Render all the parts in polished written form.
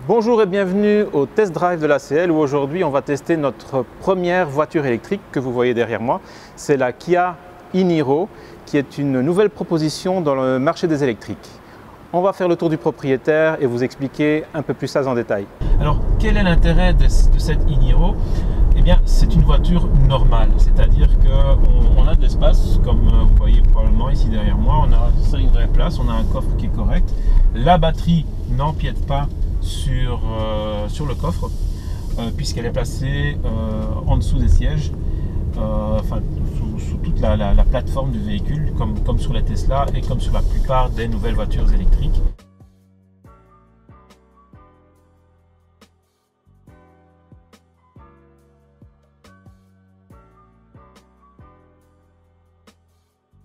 Bonjour et bienvenue au test drive de l'ACL où aujourd'hui on va tester notre première voiture électrique que vous voyez derrière moi. C'est la Kia e-Niro qui est une nouvelle proposition dans le marché des électriques. On va faire le tour du propriétaire et vous expliquer un peu plus ça en détail. Alors quel est l'intérêt de cette e-Niro? Eh bien c'est une voiture normale, c'est-à-dire qu'on a de l'espace comme vous voyez probablement ici derrière moi, on a une vraie place, on a un coffre qui est correct, la batterie n'empiète pas sur le coffre puisqu'elle est placée en dessous des sièges, enfin sous toute la plateforme du véhicule comme sur les Tesla et comme sur la plupart des nouvelles voitures électriques.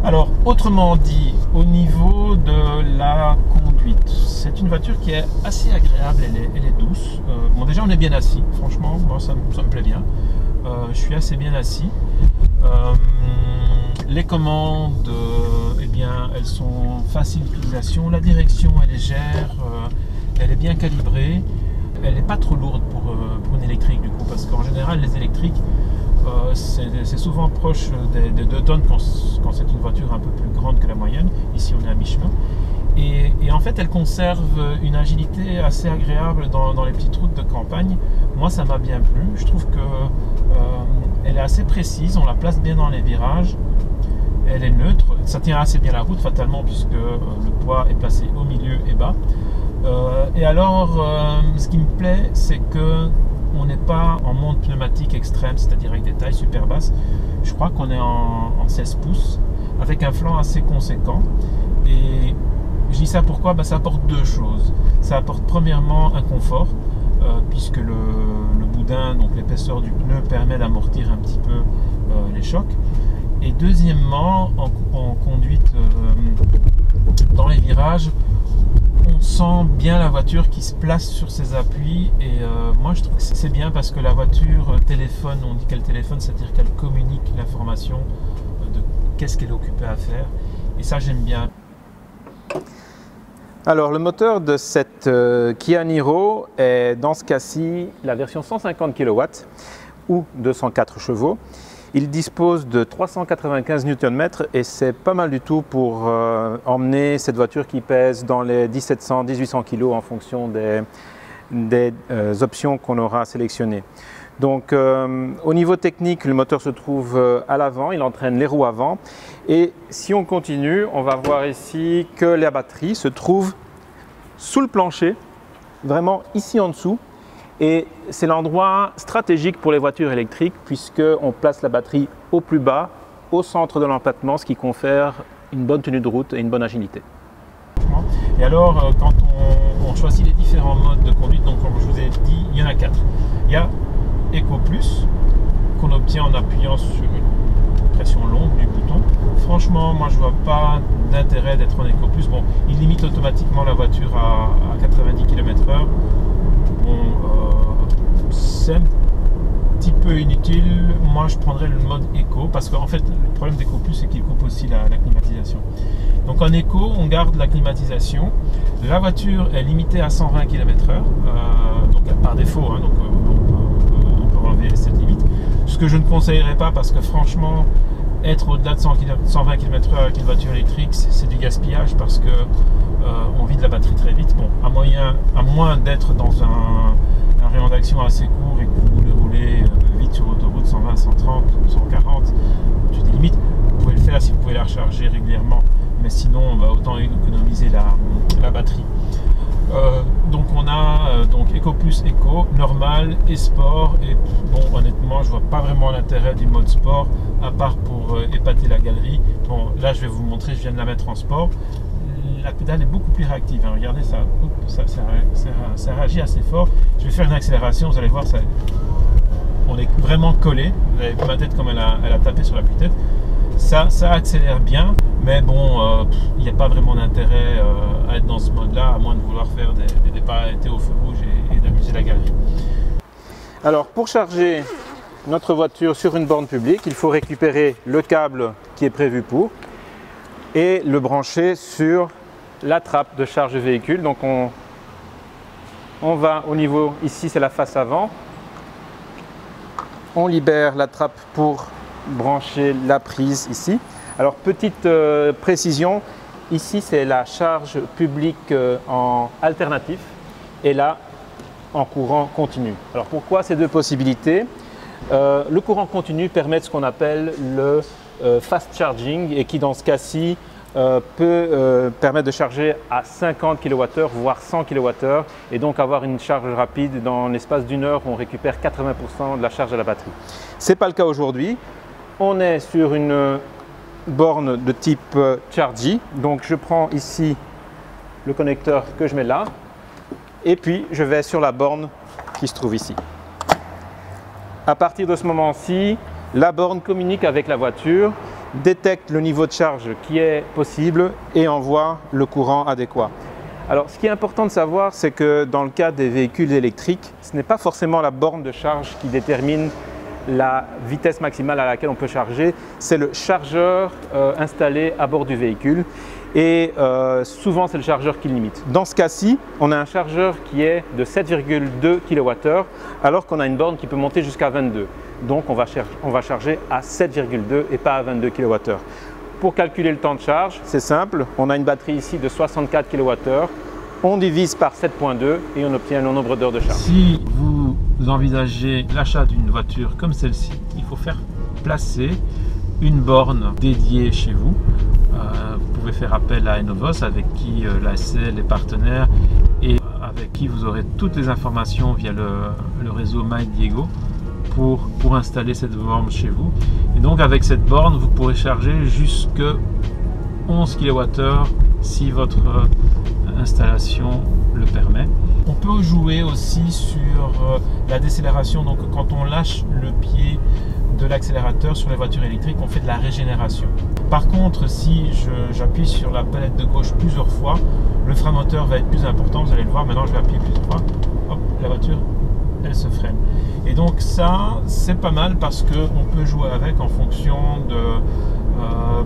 Alors, autrement dit, au niveau de la conduite, c'est une voiture qui est assez agréable, elle est douce. Bon, déjà, on est bien assis, franchement, moi, ça me plaît bien. Je suis assez bien assis. Les commandes, eh bien, elles sont faciles d'utilisation. La direction est légère, elle est bien calibrée. Elle n'est pas trop lourde pour une électrique, du coup, parce qu'en général, les électriques, c'est souvent proche des 2 tonnes quand c'est une voiture un peu plus grande que la moyenne. Ici on est à mi-chemin et en fait elle conserve une agilité assez agréable dans les petites routes de campagne. Moi ça m'a bien plu, je trouve que elle est assez précise, on la place bien dans les virages, elle est neutre, ça tient assez bien la route fatalement puisque le poids est placé au milieu et bas. Et alors ce qui me plaît c'est que on n'est pas en monte pneumatique extrême, c'est-à-dire avec des tailles super basses. Je crois qu'on est en 16 pouces, avec un flanc assez conséquent. Et je dis ça pourquoi? Ça apporte 2 choses. Ça apporte premièrement un confort, puisque le boudin, donc l'épaisseur du pneu, permet d'amortir un petit peu les chocs. Et deuxièmement, en conduite dans les virages, on sent bien la voiture qui se place sur ses appuis et moi je trouve que c'est bien parce que la voiture téléphone, on dit qu'elle téléphone, c'est-à-dire qu'elle communique l'information de qu'est-ce qu'elle est occupée à faire et ça j'aime bien. Alors le moteur de cette Kia Niro est dans ce cas-ci la version 150 kW ou 204 chevaux. Il dispose de 395 Nm et c'est pas mal du tout pour emmener cette voiture qui pèse dans les 1700-1800 kg en fonction des options qu'on aura sélectionnées. Donc au niveau technique, le moteur se trouve à l'avant, il entraîne les roues avant. Et si on continue, on va voir ici que la batterie se trouve sous le plancher, vraiment ici en dessous. Et c'est l'endroit stratégique pour les voitures électriques puisqu'on place la batterie au plus bas, au centre de l'empattement, ce qui confère une bonne tenue de route et une bonne agilité. Et alors, quand on choisit les différents modes de conduite, donc comme je vous ai dit, il y en a 4. Il y a Eco Plus, qu'on obtient en appuyant sur une pression longue du bouton. Franchement, moi je vois pas d'intérêt d'être en Eco Plus. Bon, il limite automatiquement la voiture à 90 km/h. C'est un petit peu inutile. Moi je prendrais le mode éco parce qu'en fait le problème d'Eco Plus c'est qu'il coupe aussi la climatisation. Donc en éco on garde la climatisation, la voiture est limitée à 120 km/h donc par défaut hein, donc on peut enlever cette limite, ce que je ne conseillerais pas parce que franchement être au-delà de 120 km/h avec une voiture électrique c'est du gaspillage parce que on vide la batterie très vite. Bon, à moins d'être dans un rayon d'action assez court et que vous voulez rouler vite sur l'autoroute 120, 130, 140, tu des limites, vous pouvez le faire si vous pouvez la recharger régulièrement, mais sinon on va autant économiser la batterie. Donc on a donc Eco Plus, Eco, normal et sport et bon honnêtement je vois pas vraiment l'intérêt du mode sport à part pour épater la galerie. Bon là je vais vous montrer, je viens de la mettre en sport. La pédale est beaucoup plus réactive, hein. Regardez ça, ça réagit assez fort. Je vais faire une accélération, vous allez voir, on est vraiment collé. Vous avez vu ma tête comme elle a tapé sur l'appui-tête. Ça accélère bien, mais bon, il n'y a pas vraiment d'intérêt à être dans ce mode-là, à moins de vouloir faire des départs arrêtés au feu rouge et d'amuser la galerie. Alors pour charger notre voiture sur une borne publique, il faut récupérer le câble qui est prévu pour et le brancher sur la trappe de charge véhicule. Donc on On va au niveau, ici c'est la face avant. On libère la trappe pour brancher la prise ici. Alors petite précision, ici c'est la charge publique en alternatif et là en courant continu. Alors pourquoi ces deux possibilités? Le courant continu permet ce qu'on appelle le fast charging et qui dans ce cas-ci peut permettre de charger à 50 kWh voire 100 kWh et donc avoir une charge rapide dans l'espace d'une heure où on récupère 80% de la charge de la batterie. Ce n'est pas le cas aujourd'hui. On est sur une borne de type Chargy, donc je prends ici le connecteur que je mets là et puis je vais sur la borne qui se trouve ici. À partir de ce moment-ci, la borne communique avec la voiture, détecte le niveau de charge qui est possible et envoie le courant adéquat. Alors ce qui est important de savoir, c'est que dans le cas des véhicules électriques, ce n'est pas forcément la borne de charge qui détermine la vitesse maximale à laquelle on peut charger, c'est le chargeur installé à bord du véhicule et souvent c'est le chargeur qui limite. Dans ce cas-ci, on a un chargeur qui est de 7,2 kWh alors qu'on a une borne qui peut monter jusqu'à 22. Donc on va charger à 7,2 et pas à 22 kWh. Pour calculer le temps de charge, c'est simple, on a une batterie ici de 64 kWh, on divise par 7,2 et on obtient le nombre d'heures de charge. Si vous envisagez l'achat d'une voiture comme celle-ci, il faut faire placer une borne dédiée chez vous. Vous pouvez faire appel à Enovos avec qui la SL est partenaire et avec qui vous aurez toutes les informations via le réseau MyDiego pour installer cette borne chez vous. Et donc avec cette borne, vous pourrez charger jusque 11 kWh si votre installation le permet. On peut jouer aussi sur la décélération, donc quand on lâche le pied de l'accélérateur sur les voitures électriques, on fait de la régénération. Par contre, si j'appuie sur la palette de gauche plusieurs fois, le frein moteur va être plus important, vous allez le voir, maintenant je vais appuyer plusieurs fois, hop, la voiture elle se freine. Et donc ça c'est pas mal parce qu'on peut jouer avec en fonction de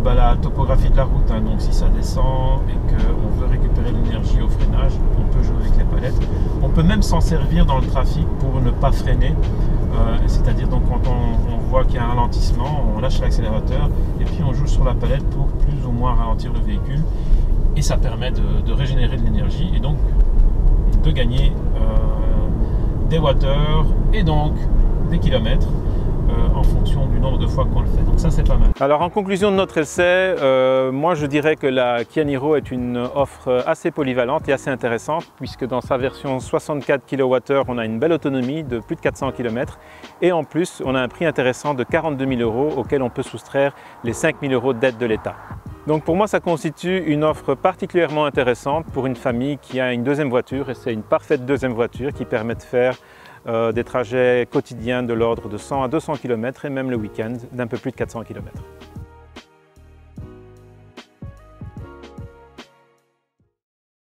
la topographie de la route, hein. Donc si ça descend et qu'on veut récupérer l'énergie au freinage, on peut jouer avec les palettes. On peut même s'en servir dans le trafic pour ne pas freiner, c'est-à-dire donc quand on voit qu'il y a un ralentissement, on lâche l'accélérateur et puis on joue sur la palette pour plus ou moins ralentir le véhicule et ça permet de régénérer de l'énergie et donc de gagner des wattheures et donc des kilomètres en fonction du nombre de fois qu'on le fait. Donc ça c'est pas mal. Alors en conclusion de notre essai, moi je dirais que la Kia Niro est une offre assez polyvalente et assez intéressante puisque dans sa version 64 kWh on a une belle autonomie de plus de 400 km et en plus on a un prix intéressant de 42 000 € auquel on peut soustraire les 5 000 € d'aide de l'État. Donc pour moi ça constitue une offre particulièrement intéressante pour une famille qui a une deuxième voiture et c'est une parfaite deuxième voiture qui permet de faire des trajets quotidiens de l'ordre de 100 à 200 km et même le week-end d'un peu plus de 400 km.